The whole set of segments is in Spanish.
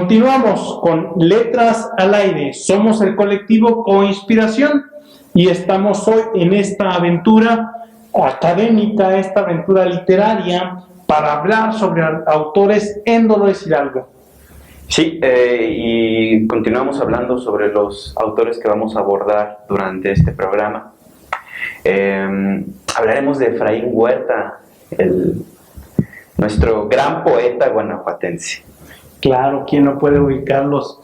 Continuamos con Letras al Aire. Somos el colectivo Coinspiración y estamos hoy en esta aventura académica, esta aventura literaria, para hablar sobre autores en Dolores Hidalgo. Sí, y continuamos hablando sobre los autores que vamos a abordar durante este programa. Hablaremos de Efraín Huerta, nuestro gran poeta guanajuatense. Claro, ¿quién no puede ubicar los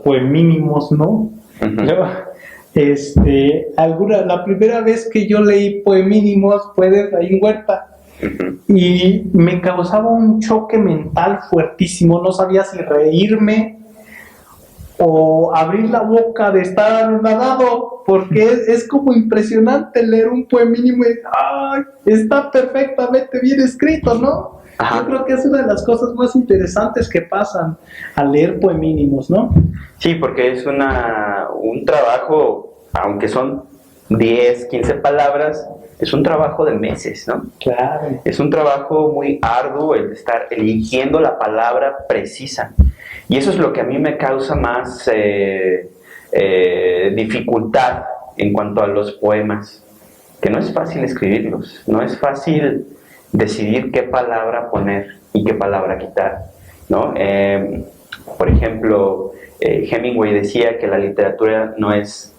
poemínimos, no? La primera vez que yo leí poemínimos fue de Efraín Huerta y me causaba un choque mental fuertísimo. No sabía si reírme o abrir la boca de estar anonadado, porque es como impresionante leer un poemínimo y ¡ay! Está perfectamente bien escrito, ¿no? Ajá. Yo creo que es una de las cosas más interesantes que pasan al leer poemínimos, ¿no? Sí, porque es un trabajo, aunque son 10, 15 palabras, es un trabajo de meses, ¿no? Claro. Es un trabajo muy arduo el estar eligiendo la palabra precisa. Y eso es lo que a mí me causa más dificultad en cuanto a los poemas, que no es fácil escribirlos, no es fácil decidir qué palabra poner y qué palabra quitar, ¿no? Por ejemplo, Hemingway decía que la literatura no es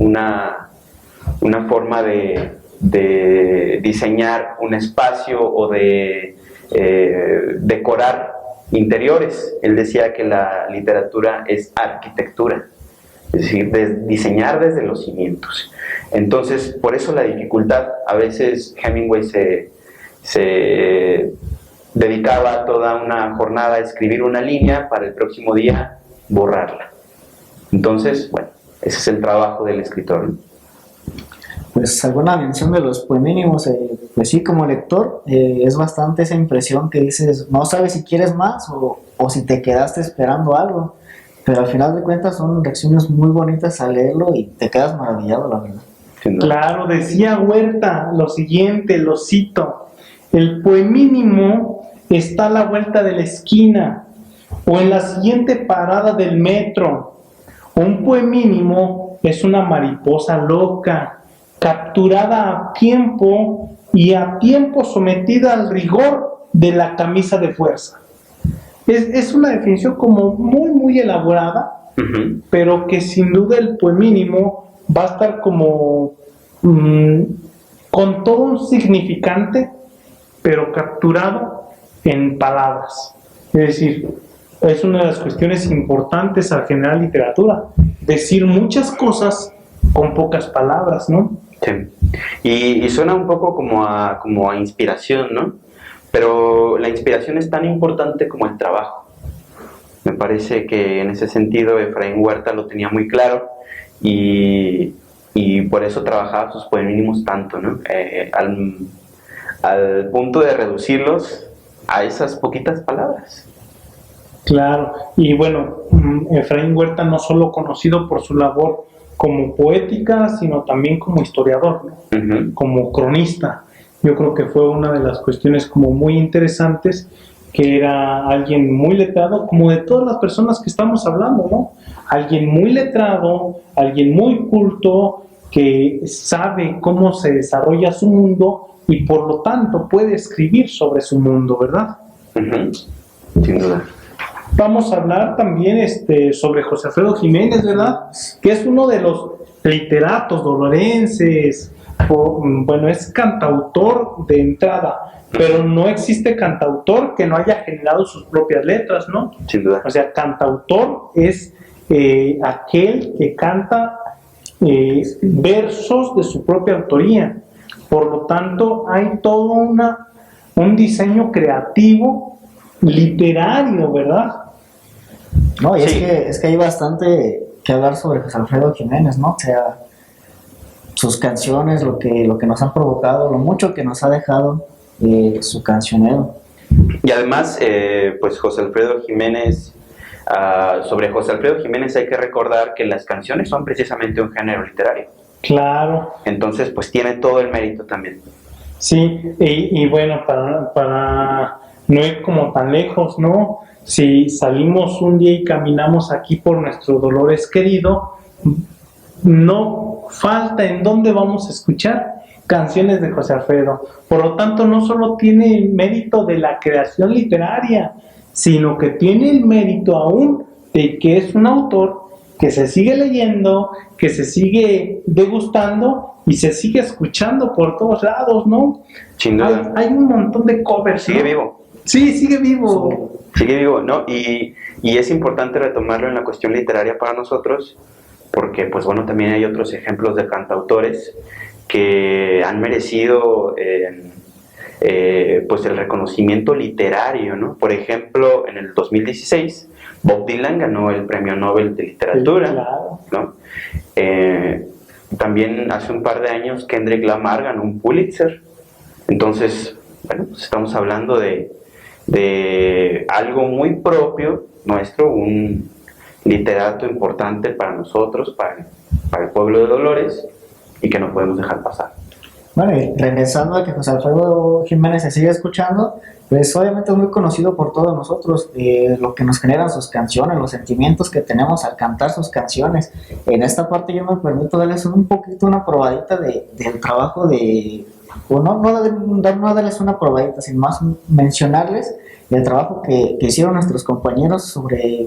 una forma de diseñar un espacio o de decorar interiores. Él decía que la literatura es arquitectura, es decir, diseñar desde los cimientos. Entonces, por eso la dificultad. A veces Hemingway se dedicaba toda una jornada a escribir una línea para el próximo día borrarla. Entonces, bueno, ese es el trabajo del escritor, ¿no? Pues alguna mención de los poemínimos, pues sí, como lector, es bastante esa impresión que dices, no sabes si quieres más o si te quedaste esperando algo, pero al final de cuentas son lecciones muy bonitas al leerlo y te quedas maravillado, la verdad. Claro, decía Huerta lo siguiente, lo cito: el poemínimo está a la vuelta de la esquina o en la siguiente parada del metro. Un poemínimo es una mariposa loca, capturada a tiempo y a tiempo sometida al rigor de la camisa de fuerza. Es una definición como muy, muy elaborada, pero que sin duda el poemínimo va a estar como con todo un significante, pero capturado en palabras. Es decir, es una de las cuestiones importantes al generar literatura, decir muchas cosas con pocas palabras, ¿no? Sí. Y suena un poco como a inspiración, ¿no? Pero la inspiración es tan importante como el trabajo. Me parece que en ese sentido Efraín Huerta lo tenía muy claro y por eso trabajaba sus poemínimos tanto, ¿no? Al punto de reducirlos a esas poquitas palabras. Claro, y bueno, Efraín Huerta no solo conocido por su labor como poética, sino también como historiador, ¿no? Como cronista. Yo creo que fue una de las cuestiones como muy interesantes, que era alguien muy letrado, como de todas las personas que estamos hablando, ¿no? Alguien muy letrado, alguien muy culto, que sabe cómo se desarrolla su mundo y por lo tanto puede escribir sobre su mundo, ¿verdad? Sin duda. Vamos a hablar también sobre José Alfredo Jiménez, ¿verdad? Que es uno de los literatos dolorenses. Bueno, es cantautor de entrada, pero no existe cantautor que no haya generado sus propias letras, ¿no? Sin duda. O sea, cantautor es aquel que canta versos de su propia autoría. Por lo tanto, hay todo un diseño creativo literario, ¿verdad? No, y sí. es que hay bastante que hablar sobre José Alfredo Jiménez, ¿no? O sea, sus canciones, lo que nos han provocado, lo mucho que nos ha dejado su cancionero. Y además, pues José Alfredo Jiménez, sobre José Alfredo Jiménez hay que recordar que las canciones son precisamente un género literario. Claro. Entonces, pues tiene todo el mérito también. Sí, y bueno, para no es como tan lejos, ¿no? Si salimos un día y caminamos aquí por nuestro Dolores querido, no falta en dónde vamos a escuchar canciones de José Alfredo. Por lo tanto, no solo tiene el mérito de la creación literaria, sino que tiene el mérito aún de que es un autor que se sigue leyendo, que se sigue degustando y se sigue escuchando por todos lados, ¿no? Sin duda. Hay un montón de covers, Sigue ¿no? vivo. Sí, sigue vivo. Sigue vivo, ¿no? Y es importante retomarlo en la cuestión literaria para nosotros, porque, pues bueno, también hay otros ejemplos de cantautores que han merecido pues el reconocimiento literario, ¿no? Por ejemplo, en el 2016, Bob Dylan ganó el Premio Nobel de Literatura, Sí, claro. ¿no? También hace un par de años Kendrick Lamar ganó un Pulitzer. Entonces, bueno, pues estamos hablando de algo muy propio nuestro, un literato importante para nosotros, para el pueblo de Dolores, y que no podemos dejar pasar. Bueno, y regresando a que José Alfredo Jiménez se sigue escuchando, pues obviamente es muy conocido por todos nosotros, lo que nos generan sus canciones, los sentimientos que tenemos al cantar sus canciones. En esta parte yo me permito darles un poquito una probadita del trabajo de, o no darles una probadita, sino más mencionarles el trabajo que hicieron nuestros compañeros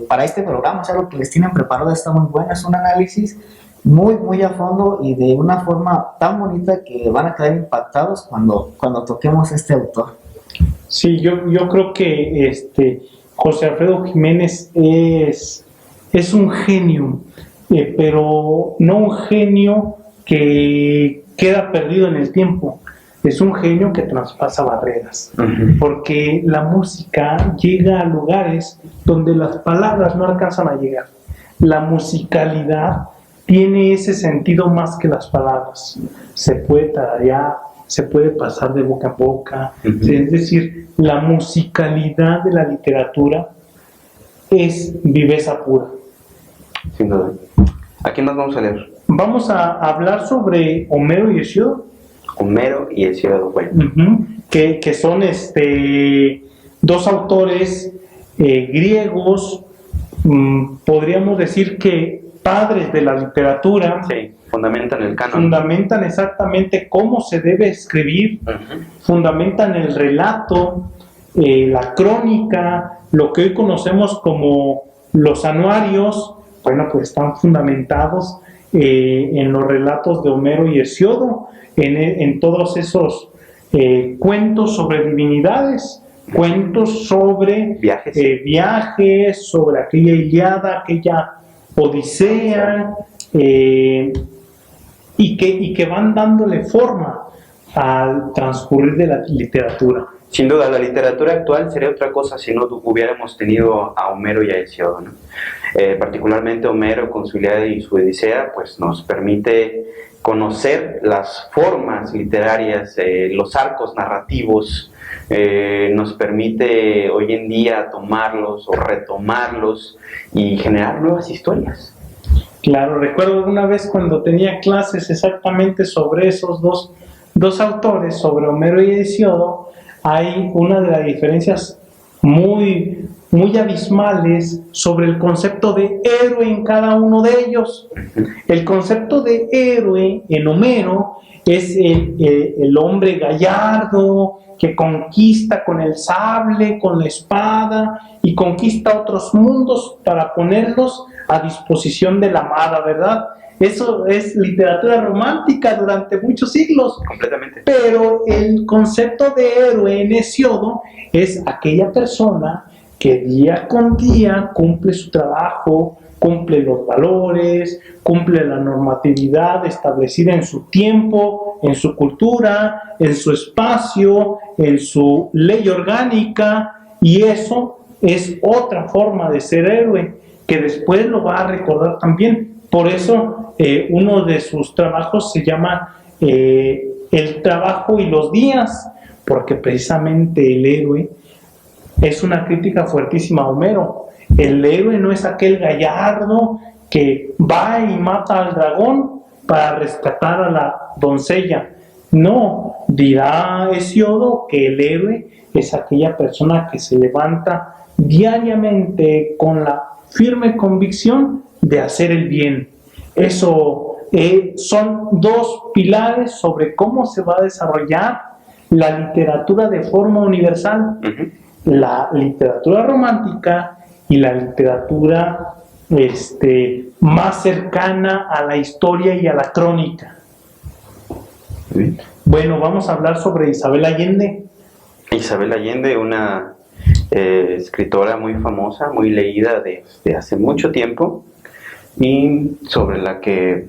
para este programa. O sea, lo que les tienen preparado está muy bueno, es un análisis muy, muy a fondo y de una forma tan bonita que van a quedar impactados cuando toquemos este autor. Sí, yo creo que José Alfredo Jiménez es un genio, pero no un genio que queda perdido en el tiempo. Es un genio que traspasa barreras, porque la música llega a lugares donde las palabras no alcanzan a llegar. La musicalidad tiene ese sentido más que las palabras. Se puede tararear, se puede pasar de boca a boca. Es decir, la musicalidad de la literatura es viveza pura. Sin duda. ¿A quién más vamos a leer? Vamos a hablar sobre Homero y Hesíodo. Homero y Hesíodo, bueno. Que son dos autores griegos, podríamos decir que padres de la literatura. Sí, fundamentan el canon. Fundamentan exactamente cómo se debe escribir, fundamentan el relato, la crónica, lo que hoy conocemos como los anuarios. Bueno, pues están fundamentados en los relatos de Homero y Hesíodo, en todos esos cuentos sobre divinidades, cuentos sobre viajes, sobre aquella Ilíada, aquella Odisea, y que van dándole forma al transcurrir de la literatura. Sin duda, la literatura actual sería otra cosa si no hubiéramos tenido a Homero y a Hesíodo, ¿no? Particularmente Homero con su Ilíada y su Odisea, pues nos permite conocer las formas literarias, los arcos narrativos, nos permite hoy en día tomarlos o retomarlos y generar nuevas historias. Claro, recuerdo una vez cuando tenía clases exactamente sobre esos dos autores, sobre Homero y Hesíodo, hay una de las diferencias muy, muy abismales sobre el concepto de héroe en cada uno de ellos. El concepto de héroe en Homero es el hombre gallardo que conquista con el sable, con la espada, y conquista otros mundos para ponerlos a disposición de la amada, ¿verdad? Eso es literatura romántica durante muchos siglos. Completamente. Pero el concepto de héroe en Hesíodo es aquella persona que día con día cumple su trabajo, cumple los valores, cumple la normatividad establecida en su tiempo, en su cultura, en su espacio, en su ley orgánica, y eso es otra forma de ser héroe, que después lo va a recordar también. Por eso uno de sus trabajos se llama El trabajo y los días, porque precisamente el héroe es una crítica fuertísima a Homero. El héroe no es aquel gallardo que va y mata al dragón para rescatar a la doncella. No, Dirá Hesiodo que el héroe es aquella persona que se levanta diariamente con la firme convicción de hacer el bien. Eso son dos pilares sobre cómo se va a desarrollar la literatura de forma universal. La literatura romántica y la literatura más cercana a la historia y a la crónica. Bueno, vamos a hablar sobre Isabel Allende. Isabel Allende, una escritora muy famosa, muy leída desde hace mucho tiempo, y sobre la que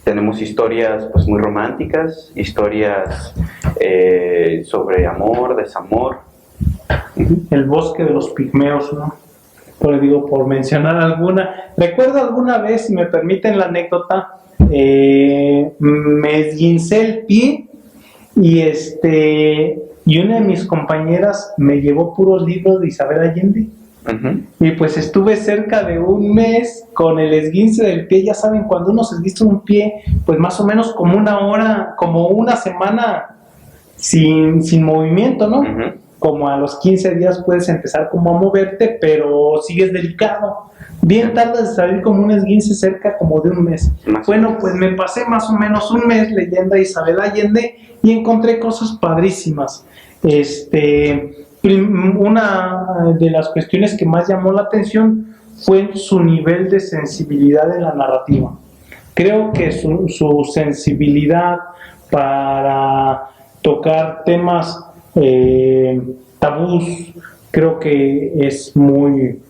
tenemos historias pues muy románticas, historias sobre amor, desamor. El bosque de los pigmeos, ¿no? Por mencionar alguna. Recuerdo alguna vez, si me permiten la anécdota, me esguincé el pie y una de mis compañeras me llevó puros libros de Isabel Allende. Y pues estuve cerca de un mes con el esguince del pie. Ya saben, cuando uno se esguince un pie, pues más o menos como una hora, como una semana sin movimiento, ¿no? Como a los 15 días puedes empezar como a moverte, pero sigues delicado. Bien tardas de salir como un esguince cerca como de un mes. Bueno, pues me pasé más o menos un mes leyendo a Isabel Allende y encontré cosas padrísimas. Una de las cuestiones que más llamó la atención fue su nivel de sensibilidad en la narrativa. Creo que su sensibilidad para tocar temas tabús, creo que es muy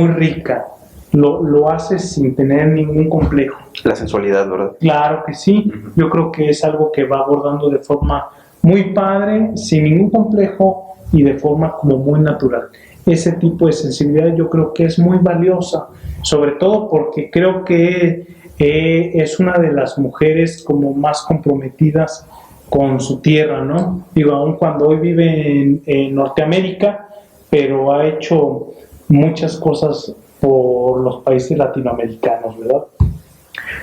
rica. Lo hace sin tener ningún complejo. La sensualidad, ¿verdad? Claro que sí. Yo creo que es algo que va abordando de forma muy padre, sin ningún complejo y de forma como muy natural. Ese tipo de sensibilidad yo creo que es muy valiosa, sobre todo porque creo que es una de las mujeres como más comprometidas con su tierra, ¿no? Digo, aun cuando hoy vive en Norteamérica, pero ha hecho muchas cosas por los países latinoamericanos, ¿verdad?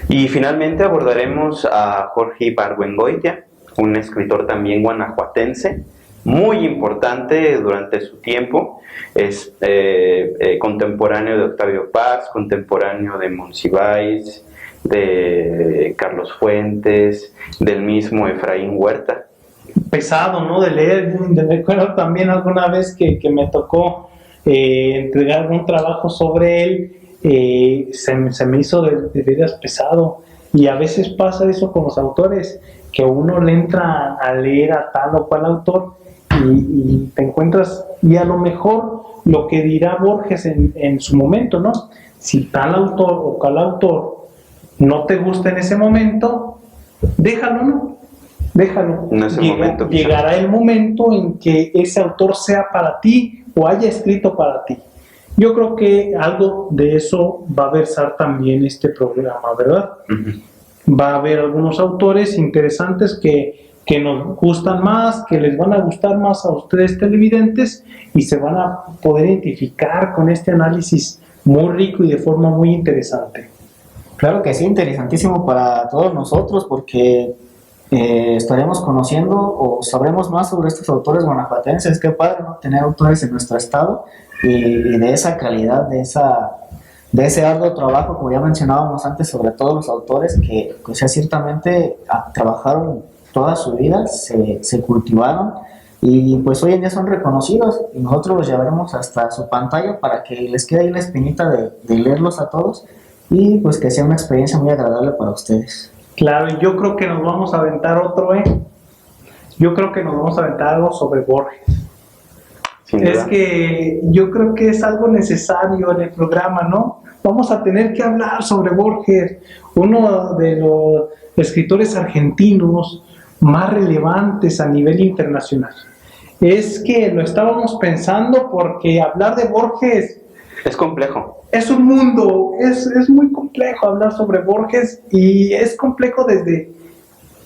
Y finalmente abordaremos a Jorge Ibargüengoitia, un escritor también guanajuatense, muy importante durante su tiempo. Es contemporáneo de Octavio Paz, contemporáneo de Monsiváis, de Carlos Fuentes, del mismo Efraín Huerta. Pesado, ¿no? De leer. Recuerdo también alguna vez que me tocó entregar un trabajo sobre él. Se me hizo de veras pesado, y a veces pasa eso con los autores, que uno le entra a leer a tal o cual autor y te encuentras, y a lo mejor lo que dirá Borges en su momento, ¿no? Si tal autor o cual autor no te gusta en ese momento, déjalo, ¿no? Déjalo. En ese momento, llegará el momento en que ese autor sea para ti o haya escrito para ti. Yo creo que algo de eso va a versar también este programa, ¿verdad? Va a haber algunos autores interesantes que nos gustan más, que les van a gustar más a ustedes televidentes, y se van a poder identificar con este análisis muy rico y de forma muy interesante. Claro que sí, interesantísimo para todos nosotros, porque estaremos conociendo o sabremos más sobre estos autores guanajuatenses. Qué padre, ¿no? Tener autores en nuestro estado y de esa calidad, de ese arduo trabajo, como ya mencionábamos antes, sobre todos los autores que ciertamente trabajaron toda su vida, se cultivaron, y pues hoy en día son reconocidos, y nosotros los llevaremos hasta su pantalla para que les quede ahí la espinita de leerlos a todos, y pues que sea una experiencia muy agradable para ustedes. Claro, y yo creo que nos vamos a aventar otro, Yo creo que nos vamos a aventar algo sobre Borges. Es que yo creo que es algo necesario en el programa, ¿no? Vamos a tener que hablar sobre Borges, uno de los escritores argentinos más relevantes a nivel internacional. Es que lo estábamos pensando, porque hablar de Borges es complejo. Es un mundo, es muy complejo hablar sobre Borges, y es complejo desde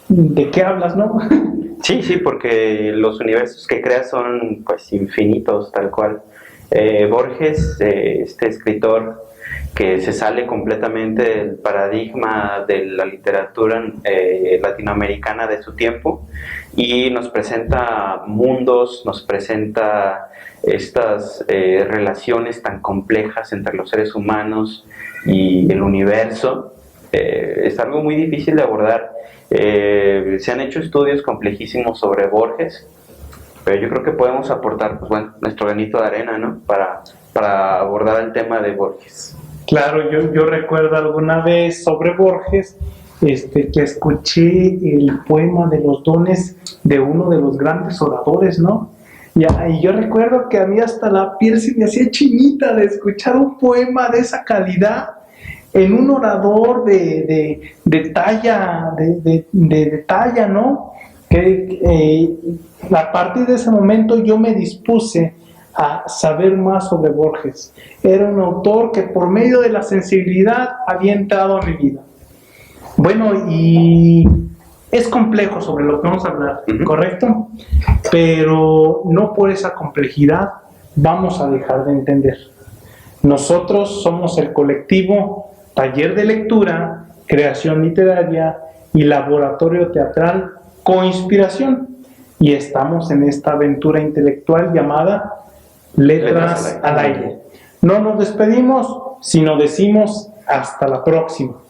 de qué hablas, ¿no? Sí, porque los universos que creas son pues infinitos, tal cual. Borges, este escritor que se sale completamente del paradigma de la literatura latinoamericana de su tiempo y nos presenta mundos, nos presenta estas relaciones tan complejas entre los seres humanos y el universo. Es algo muy difícil de abordar. Se han hecho estudios complejísimos sobre Borges, pero yo creo que podemos aportar, pues bueno, nuestro granito de arena, ¿no? Para abordar el tema de Borges. Claro, yo recuerdo alguna vez sobre Borges que escuché el poema de los dones de uno de los grandes oradores, ¿no? Y yo recuerdo que a mí hasta la piel se me hacía chinita de escuchar un poema de esa calidad en un orador de talla, ¿no? A partir de ese momento yo me dispuse a saber más sobre Borges. Era un autor que por medio de la sensibilidad había entrado a mi vida. Bueno, y es complejo sobre lo que vamos a hablar, ¿correcto? Pero no por esa complejidad vamos a dejar de entender. Nosotros somos el colectivo Taller de Lectura, Creación Literaria y Laboratorio Teatral Coinspiración, y estamos en esta aventura intelectual llamada Letras al Aire. No nos despedimos, sino decimos hasta la próxima.